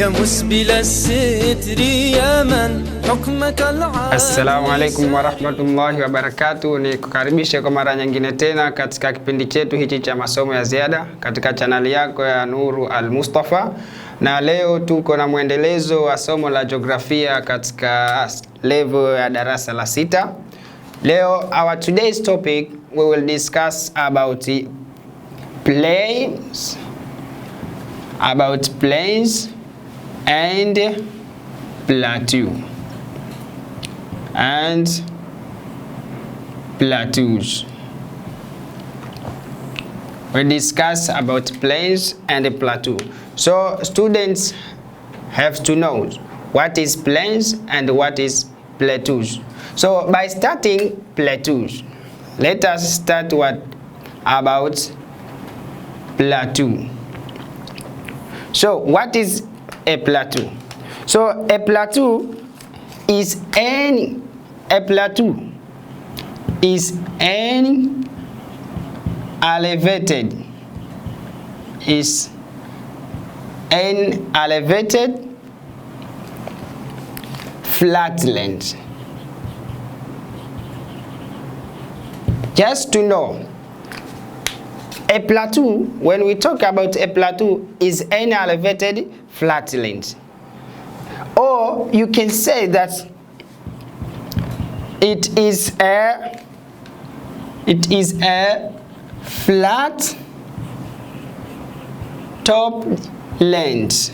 يا مسبل الستر يا من حكمك العالي. Assalamu alaikum warahmatullahi wabarakatuh. Ni kukaribisha kwa mara nyingine tena katika kipindi chetu hichi cha masomo ya ziada katika chaneli yako ya Nuru Al-Mustafa, na leo tuko na mwendelezo wa somo la jiografia katika level ya darasa la sita. Leo our today's topic we will discuss about plains and plateau and plateaus. We discuss about plains and plateau. So students have to know what is plains and what is plateaus. So by starting plateaus, let us start about plateau. So what is a plateau? So a plateau is any elevated flatland. Just to know, a plateau, when we talk about a plateau, is an elevated flatland. Or you can say that it is a flat top land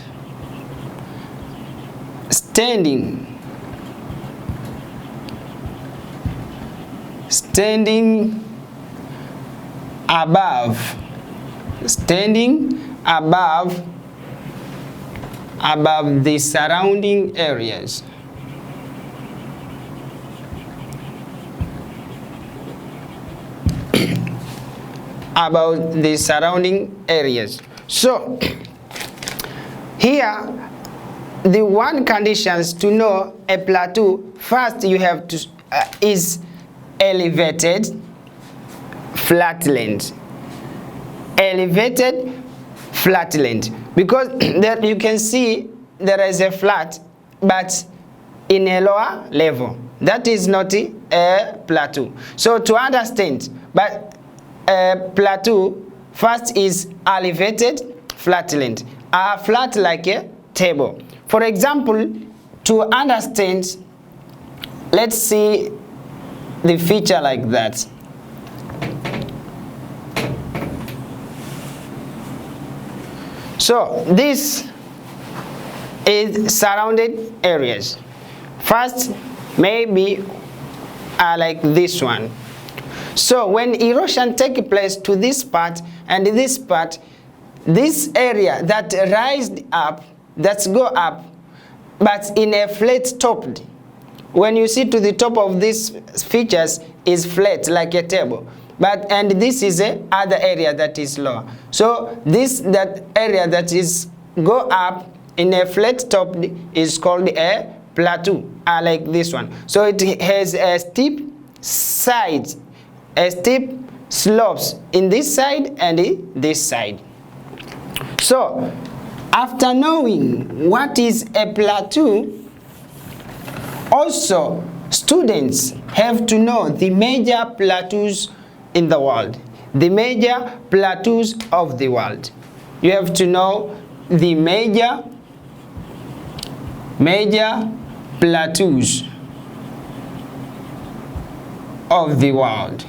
standing above the surrounding areas. About the surrounding areas. So here the one conditions to know a plateau, first you have to is elevated flatland. Elevated flatland, because there you can see there is a flat but in a lower level. That is not a plateau. So to understand, but a plateau first is elevated flatland, flat like a table. For example, to understand, let's see the feature like that. So this is surrounded areas. First maybe like this one. So when erosion takes place to this part and this part, this area that rised up, that's go up, but in a flat topped. When you see to the top of these features is flat like a table, but and this is a other area that is lower. So that area that is go up in a flat top is called a plateau, like this one. So it has a steep side, a steep slopes in this side and this side. So after knowing what is a plateau, also students have to know the major plateaus in the world, the major plateaus of the world. You have to know the major plateaus of the world.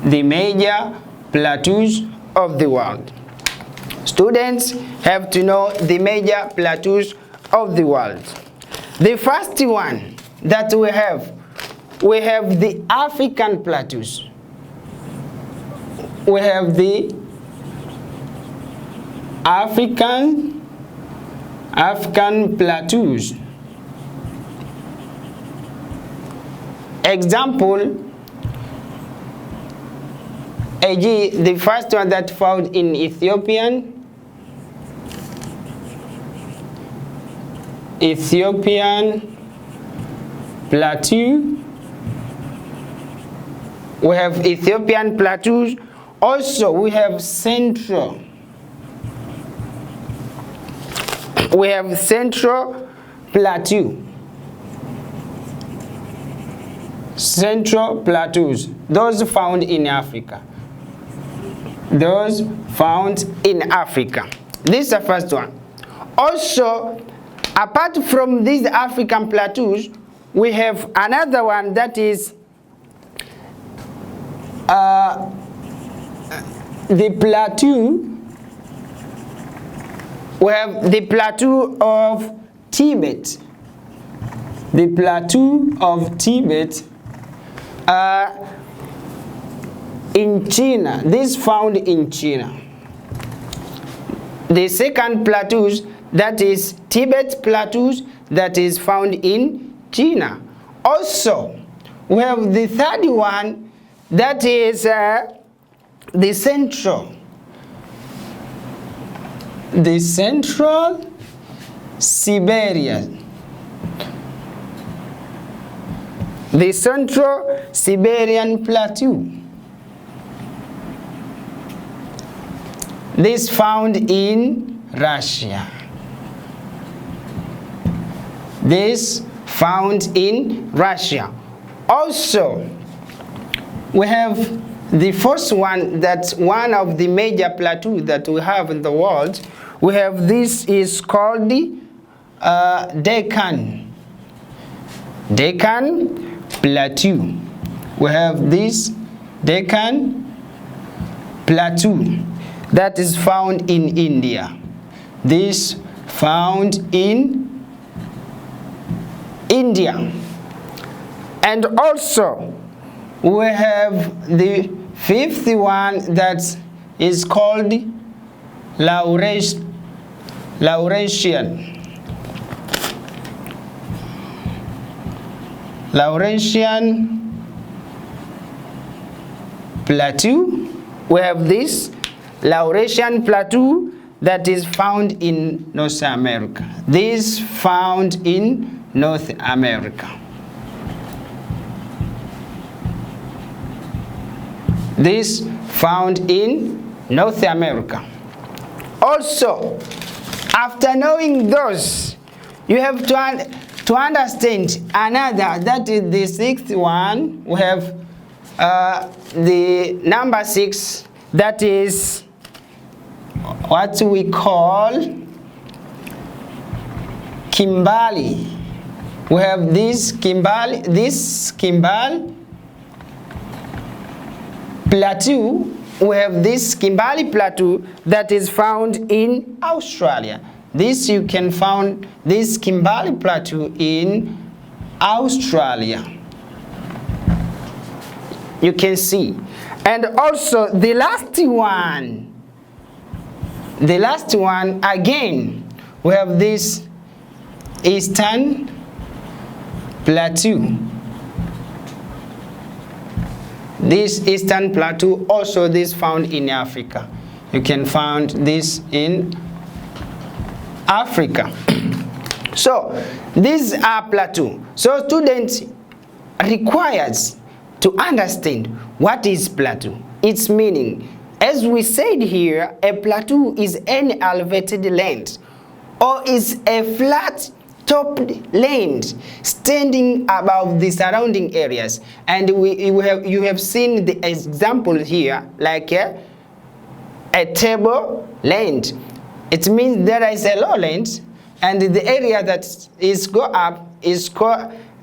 The major plateaus of the world. Students have to know the major plateaus of the world. The first one that we have the African plateaus. We have the African plateaus. Example, the first one that found in Ethiopian plateau. We have Ethiopian plateaus. Also we have Central we have Central Plateau. Central Plateaus, those found in Africa. Those found in Africa. This is the first one. Also, apart from these African plateaus, we have another one that is the plateau. We have the plateau of Tibet. The plateau of Tibet in China. This found in China. The second plateaus, that is Tibet plateaus, that is found in China. Also, we have the third one, that is the Central Siberia. The Central Siberian Plateau. This found in Russia. This found in Russia. Also, we have the first one, that's one of the major plateaus that we have in the world. We have this is called the Deccan Plateau. We have this Deccan Plateau that is found in India. This found in India. And also we have the fifth one that is called Laurentian Plateau. We have this Laurentian Plateau that is found in North America. This found in North America. This found in North America. Also, after knowing those, you have to understand another, that is the sixth one. We have the number 6, that is what we call Kimberley. We have this Kimberley Plateau. We have this Kimberley Plateau that is found in Australia. This you can find this Kimberley Plateau in Australia. You can see. And also the last one again, we have this Eastern Plateau. This Eastern Plateau, also this found in Africa. You can find this in Africa. So these are plateau. So students requires to understand what is plateau, its meaning. As we said here, a plateau is any elevated land or is a flat topped land standing above the surrounding areas. And you have seen the example here, like a table land. It means there is a lowland, and the area that is go up is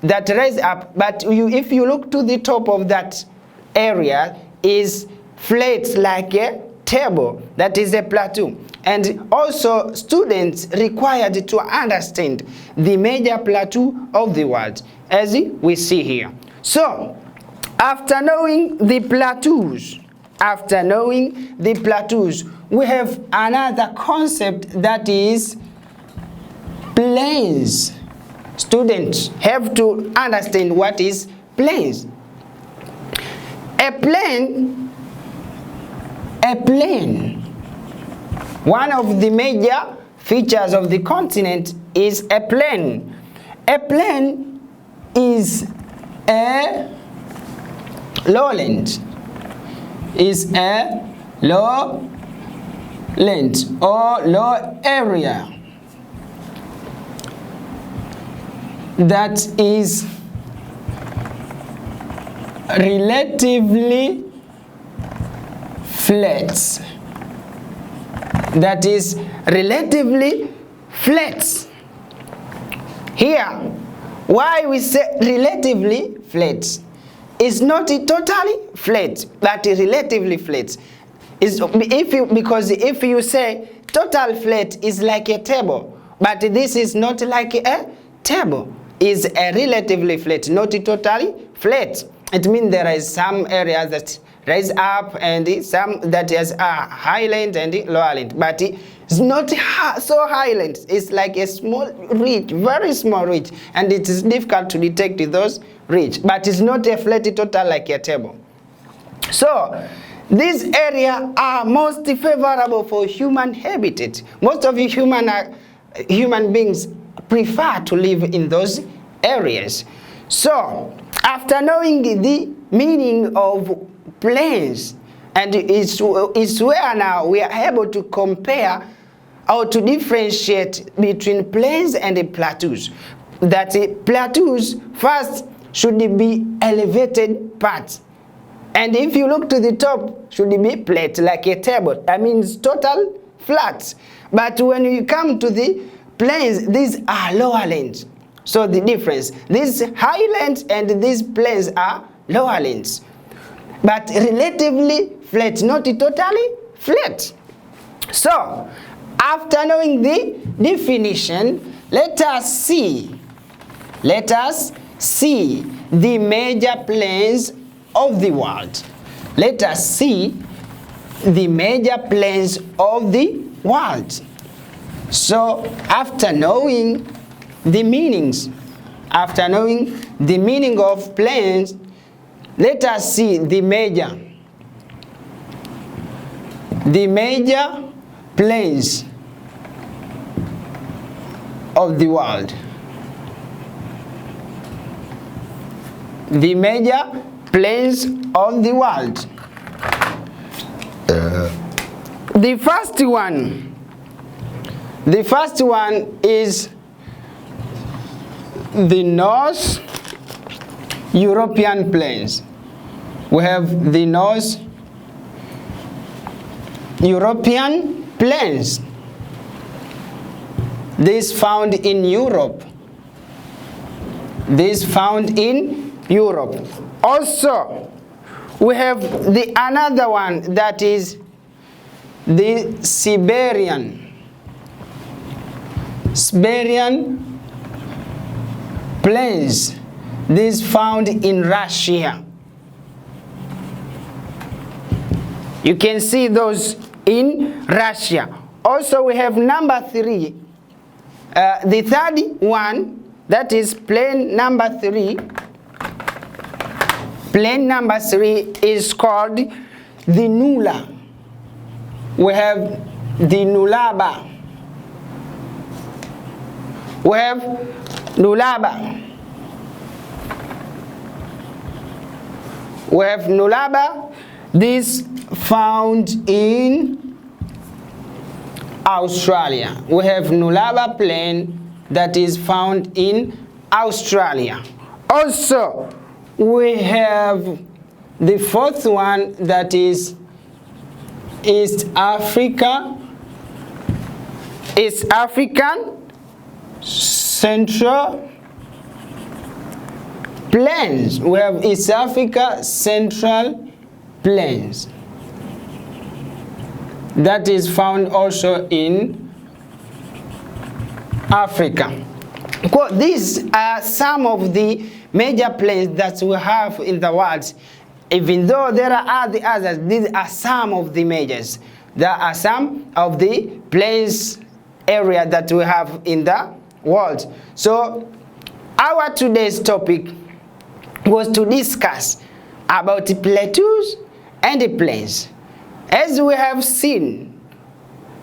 that rise up. But if you look to the top of that area, is flat like a table. That is a plateau. And also students required to understand the major plateau of the world, as we see here. So after knowing the plateaus, we have another concept, that is plains. Students have to understand what is plains. A plain, one of the major features of the continent is a plain. A plain is a lowland. Is a lowland or low area. that is relatively flat. That is relatively flat. Here, why we say relatively flat? It's not totally flat, but relatively flat. Because if you say total flat is like a table, but this is not like a table. It's a relatively flat, not totally flat. It means there is some areas that rise up and some that has a highland and lowland, but it's not so highland. It's like a small ridge, very small ridge, and it is difficult to detect those ridge, but it's not a flat total like a table. So these areas are most favorable for human habitat. Most of the human beings prefer to live in those areas. So after knowing the meaning of plains, and it's where now we are able to compare or to differentiate between plains and the plateaus. That plateaus first should be elevated parts, and if you look to the top, should be flat like a table. That means total flat. But when you come to the plains, these are lowlands. So the difference, these highlands and these plains are lowlands, but relatively flat, not totally flat. So after knowing the definition, let us see the major plains of the world. Let us see the major plains of the world. So after knowing the meanings, after knowing the meaning of plains, let us see the major plains of the world. The major plains of the world. The first one is the North European plains. We have the North European plains. This found in Europe. This found in Europe. Also, we have the another one, that is the Siberian plains. This found in Russia. You can see those in Russia. Also, we have number 3. The third one, that is plain number 3. Plain number 3 is called the Nula. We have the Nulaba. We have Nulaba. We have Nulaba. This found in Australia. We have Nulaba plain that is found in Australia. Also, we have the fourth one, that is East African Central Plains. We have East Africa Central Plains. That is found also in Africa. These are some of the major plains that we have in the world. Even though there are the others, these are some of the majors. There are some of the plains area that we have in the world. So our today's topic was to discuss about the plateaus and the plains. As we have seen,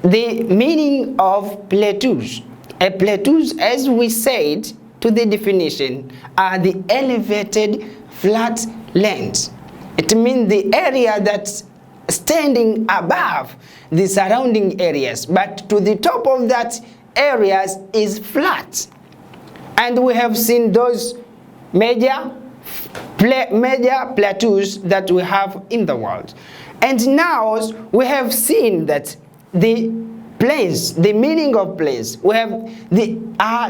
the meaning of plateaus. Plateaus, as we said to the definition, are the elevated flat lands. It means the area that's standing above the surrounding areas, but to the top of that areas is flat. And we have seen those major plateaus that we have in the world. And now we have seen that the plains, the meaning of plains, we have the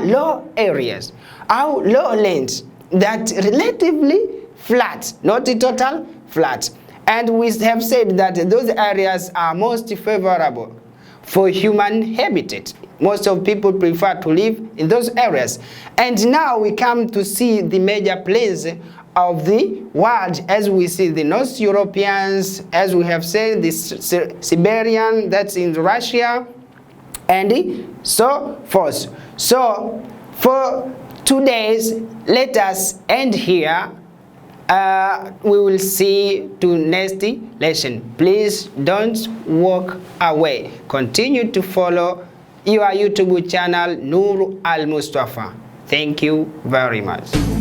low areas, our lowlands that relatively flat, not the total flat. And we have said that those areas are most favorable for human habitat. Most of people prefer to live in those areas. And now we come to see the major plains of the world, as we see the North Europeans, as we have said, the Siberian, that's in Russia, and so forth. So for 2 days, let us end here. We will see to next lesson. Please don't walk away. Continue to follow your YouTube channel, Nur Al Mustafa. Thank you very much.